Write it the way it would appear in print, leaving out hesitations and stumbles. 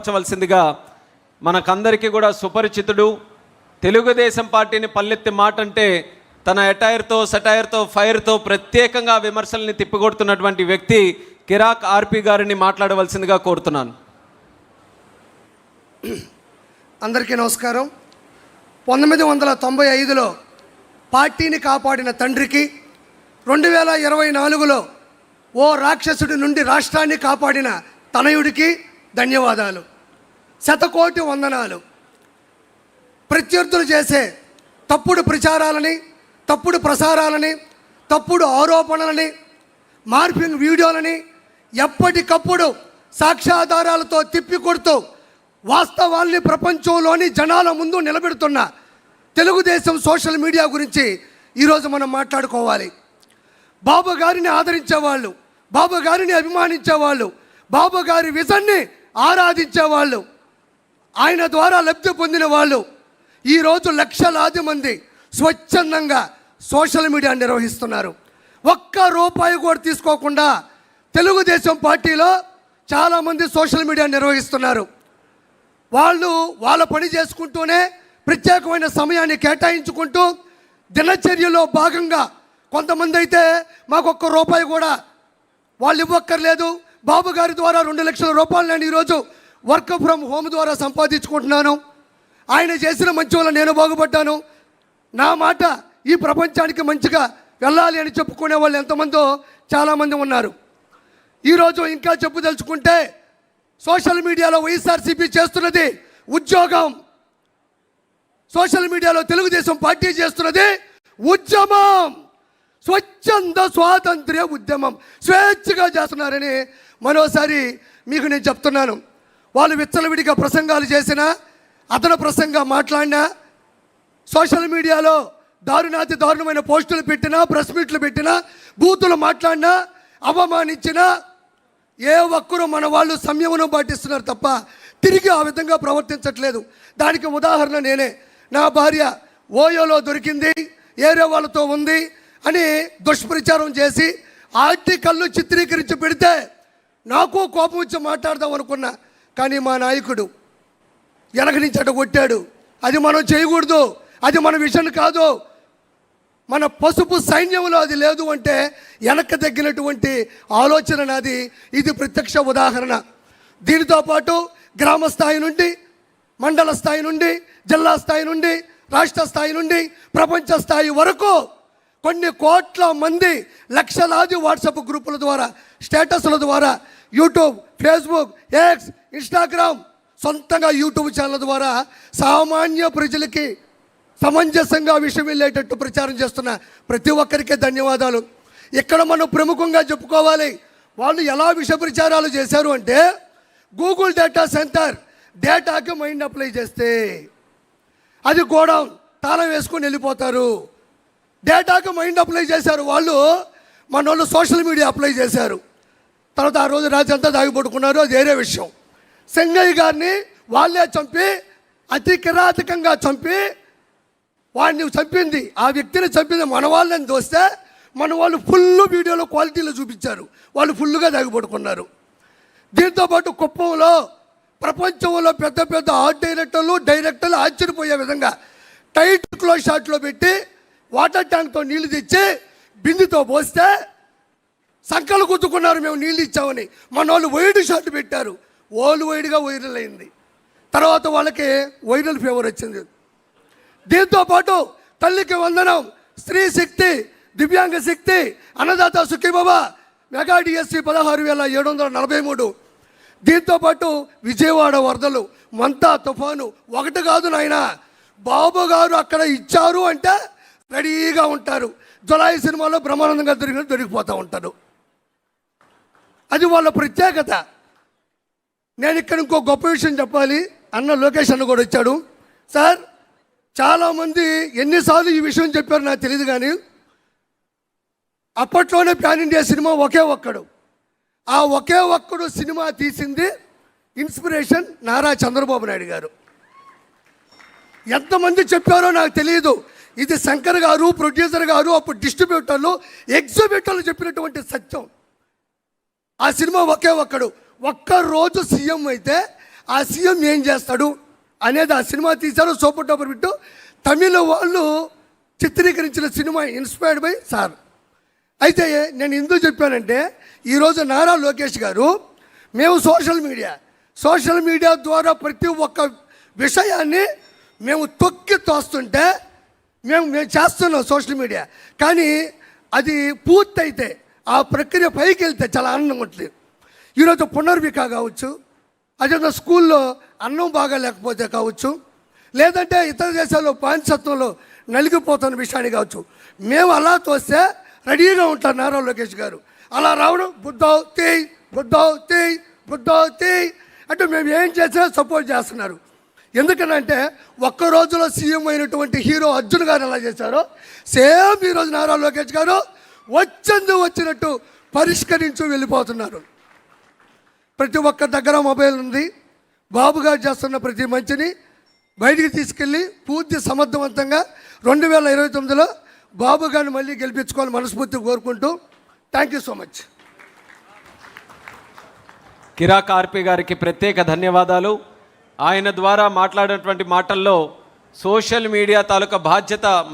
వ్యక్తపరచవలసిందిగా మనకందరికీ కూడా సుపరిచితుడు. తెలుగుదేశం పార్టీని పల్లెత్తి మాట అంటే తన ఎటైర్తో సెటైర్తో ఫైర్తో ప్రత్యేకంగా విమర్శల్ని తిప్పికొడుతున్నటువంటి వ్యక్తి కిరాక్ ఆర్పి గారిని మాట్లాడవలసిందిగా కోరుతున్నాను. అందరికీ నమస్కారం. 1995లో పార్టీని కాపాడిన తండ్రికి, 2024లో ఓ రాక్షసుడి నుండి రాష్ట్రాన్ని కాపాడిన తనయుడికి ధన్యవాదాలు, శతకోటి వందనాలు. ప్రత్యర్థులు చేసే తప్పుడు ప్రచారాలని, తప్పుడు ప్రసారాలని, తప్పుడు ఆరోపణలని, మార్ఫింగ్ వీడియోలని ఎప్పటికప్పుడు సాక్ష్యాధారాలతో తిప్పికొడుతూ వాస్తవాల్ని ప్రపంచంలోని జనాల ముందు నిలబెడుతున్న తెలుగుదేశం సోషల్ మీడియా గురించి ఈరోజు మనం మాట్లాడుకోవాలి. బాబు గారిని ఆదరించేవాళ్ళు, బాబు గారిని అభిమానించేవాళ్ళు, బాబు గారి విజన్ని ఆరాధించేవాళ్ళు, ఆయన ద్వారా లబ్ధి పొందిన వాళ్ళు ఈరోజు లక్షలాది మంది స్వచ్ఛందంగా సోషల్ మీడియా నిర్వహిస్తున్నారు. ఒక్క రూపాయి కూడా తీసుకోకుండా తెలుగుదేశం పార్టీలో చాలామంది సోషల్ మీడియా నిర్వహిస్తున్నారు. వాళ్ళు వాళ్ళ పని చేసుకుంటూనే ప్రత్యేకమైన సమయాన్ని కేటాయించుకుంటూ దినచర్యలో భాగంగా కొంతమంది అయితే మాకు ఒక్క రూపాయి కూడా వాళ్ళు ఇవ్వక్కర్లేదు, బాబు గారి ద్వారా 2 లక్షల రూపాయలు నేను ఈరోజు వర్క్ ఫ్రమ్ హోమ్ ద్వారా సంపాదించుకుంటున్నాను, ఆయన చేసిన మంచి వల్ల నేను బాగుపడ్డాను, నా మాట ఈ ప్రపంచానికి మంచిగా వెళ్ళాలి అని చెప్పుకునే వాళ్ళు ఎంతమందో చాలామంది ఉన్నారు. ఈరోజు ఇంకా చెప్పదలుచుకుంటే సోషల్ మీడియాలో వైఎస్ఆర్సీపీ చేస్తున్నది ఉద్యోగం, సోషల్ మీడియాలో తెలుగుదేశం పార్టీ చేస్తున్నది ఉద్యమం, స్వచ్ఛంద స్వాతంత్ర్య ఉద్యమం, స్వేచ్ఛగా చేస్తున్నారని మరోసారి మీకు నేను చెప్తున్నాను. వాళ్ళు విచ్చలవిడిగా ప్రసంగాలు చేసినా, అతను ప్రసంగం మాట్లాడినా, సోషల్ మీడియాలో దారుణాతి దారుణమైన పోస్టులు పెట్టినా, ప్రెస్ మీట్లు పెట్టినా, బూతులు మాట్లాడినా, అవమానించినా ఏ ఒక్కరూ మన వాళ్ళు సంయమనం పాటిస్తున్నారు తప్ప తిరిగి ఆ విధంగా ప్రవర్తించట్లేదు. దానికి ఉదాహరణ నేనే. నా భార్య ఓయోలో దొరికింది, ఏరే వాళ్ళతో ఉంది అని దుష్ప్రచారం చేసి ఆర్టికల్ను చిత్రీకరించి పెడితే నాకు కోపం వచ్చి మాట్లాడదాం అనుకున్నా. కానీ మా నాయకుడు వెనక నుంచి అడ్డ కొట్టాడు. అది మనం చేయకూడదు, అది మన విషయం కాదు, మన పసుపు సైన్యంలో అది లేదు అంటే వెనక్కి తగ్గినటువంటి ఆలోచన నాది. ఇది ప్రత్యక్ష ఉదాహరణ. దీనితో పాటు గ్రామ స్థాయి నుండి, మండల స్థాయి నుండి, జిల్లా స్థాయి నుండి, రాష్ట్ర స్థాయి నుండి, ప్రపంచ స్థాయి వరకు కొన్ని కోట్ల మంది లక్షలాది వాట్సాప్ గ్రూపుల ద్వారా, స్టేటస్ల ద్వారా, యూట్యూబ్, ఫేస్బుక్, ఎక్స్, ఇన్స్టాగ్రామ్, సొంతంగా యూట్యూబ్ ఛానల్ ద్వారా సామాన్య ప్రజలకి సమంజసంగా విషయం వెళ్ళేటట్టు ప్రచారం చేస్తున్న ప్రతి ఒక్కరికి ధన్యవాదాలు. ఇక్కడ మనం ప్రముఖంగా చెప్పుకోవాలి. వాళ్ళు ఎలా విష ప్రచారాలు చేశారు అంటే, గూగుల్ డేటా సెంటర్ డేటాకి మైండ్ అప్లై చేస్తే అది గోడౌన్ తాళం వేసుకొని వెళ్ళిపోతారు. డేటాకి మైండ్ అప్లై చేశారు వాళ్ళు, మన వాళ్ళు సోషల్ మీడియా అప్లై చేశారు. తర్వాత ఆ రోజు రాత్రి అంతా దాగిపడుకున్నారు, అది వేరే విషయం. సింగయ్య గారిని వాళ్ళే చంపి, అతి కిరాతకంగా చంపి, వాడిని చంపింది, ఆ వ్యక్తిని చంపింది మన వాళ్ళని దోస్తే మన వాళ్ళు ఫుల్ వీడియోలో క్వాలిటీలో చూపించారు, వాళ్ళు ఫుల్గా దాగిపడుకున్నారు. దీంతోపాటు కుప్పంలో ప్రపంచంలో పెద్ద పెద్ద ఆర్ట్ డైరెక్టర్లు ఆశ్చర్యపోయే విధంగా టైట్ క్లోజ్ షాట్లో పెట్టి వాటర్ ట్యాంక్తో నీళ్లు తెచ్చి బిందుతో పోస్తే సంకలు గుద్దుకున్నారు, మేము నీళ్ళు ఇచ్చామని. మన వాళ్ళు వైడ్ షాట్ పెట్టారు, ఓల్డ్ వైడ్గా వైరల్ అయింది. తర్వాత వాళ్ళకి వైరల్ ఫీవర్ వచ్చింది. దీంతోపాటు తల్లికి వందనం, స్త్రీ శక్తి, దివ్యాంగ శక్తి, అన్నదాత సుఖీబాబా, మెగా డిఎస్సి 16,743. దీంతోపాటు విజయవాడ వరదలు, మంతా తుఫాను, ఒకటి కాదు నాయన, బాబు గారు అక్కడ ఇచ్చారు అంటే రెడీగా ఉంటారు. జులాయి సినిమాలో బ్రహ్మానందంగా దొరికిపోతూ ఉంటారు. అది వాళ్ళ ప్రత్యేకత. నేను ఇక్కడ ఇంకో గొప్ప విషయం చెప్పాలి. అన్న లోకేష్ అన్న కూడా వచ్చాడు. సార్, చాలామంది ఎన్నిసార్లు ఈ విషయం చెప్పారు నాకు తెలియదు, కానీ అప్పట్లోనే ప్యాన్ ఇండియా సినిమా ఒకే ఒక్కడు, ఆ ఒకే ఒక్కడు సినిమా తీసింది ఇన్స్పిరేషన్ నారా చంద్రబాబు నాయుడు గారు. ఎంతమంది చెప్పారో నాకు తెలియదు. ఇది శంకర్ గారు, ప్రొడ్యూసర్ గారు, అప్పుడు డిస్ట్రిబ్యూటర్లు, ఎగ్జిబ్యూటర్లు చెప్పినటువంటి సత్యం. ఆ సినిమా ఒకే ఒక్కడు. ఒక్కరోజు సీఎం అయితే ఆ సీఎం ఏం చేస్తాడు అనేది ఆ సినిమా తీశారు. Super duper hit. తమిళ వాళ్ళు చిత్రీకరించిన సినిమా ఇన్స్పైర్డ్ బై సార్. అయితే నేను ఎందుకు చెప్పానంటే ఈరోజు నారా లోకేష్ గారు మేము సోషల్ మీడియా ద్వారా ప్రతి ఒక్క విషయాన్ని మేము తొక్కి తోస్తుంటే మేము చేస్తున్నాం సోషల్ మీడియా. కానీ అది పూర్తయితే ఆ ప్రక్రియ పైకి వెళ్తే చాలా ఆనందంగా ఉంటుంది. ఈరోజు పునర్విక కావచ్చు, అదే స్కూల్లో అన్నం బాగా లేకపోతే కావచ్చు, లేదంటే ఇతర దేశాల్లో బానిసత్వంలో నలిగిపోతున్న విషయాన్ని కావచ్చు, మేము అలా తోస్తే రెడీగా ఉంటారు నారా లోకేష్ గారు. అలా రావడం బుద్ధౌతి అంటే మేము ఏం చేసినా సపోర్ట్ చేస్తున్నారు. ఎందుకనంటే ఒక్క రోజులో సీఎం అయినటువంటి హీరో అర్జున్ గారు ఎలా చేశారో సేమ్ ఈరోజు నారా లోకేష్ గారు వచ్చినట్టు పరిష్కరించు వెళ్ళిపోతున్నారు. ప్రతి ఒక్క దగ్గర మొబైల్ ఉంది. బాబు గారు చేస్తున్న ప్రతి మంచిని బయటికి తీసుకెళ్ళి పూర్తి సమర్థవంతంగా 2029లో బాబు గారిని మళ్ళీ గెలిపించుకోవాలని మనస్ఫూర్తిగా కోరుకుంటూ థ్యాంక్ యూ సో మచ్. కిరా కార్పి గారికి ప్రత్యేక ధన్యవాదాలు. ఆయన ద్వారా మాట్లాడినటువంటి మాటల్లో సోషల్ మీడియా తాలూకా బాధ్యత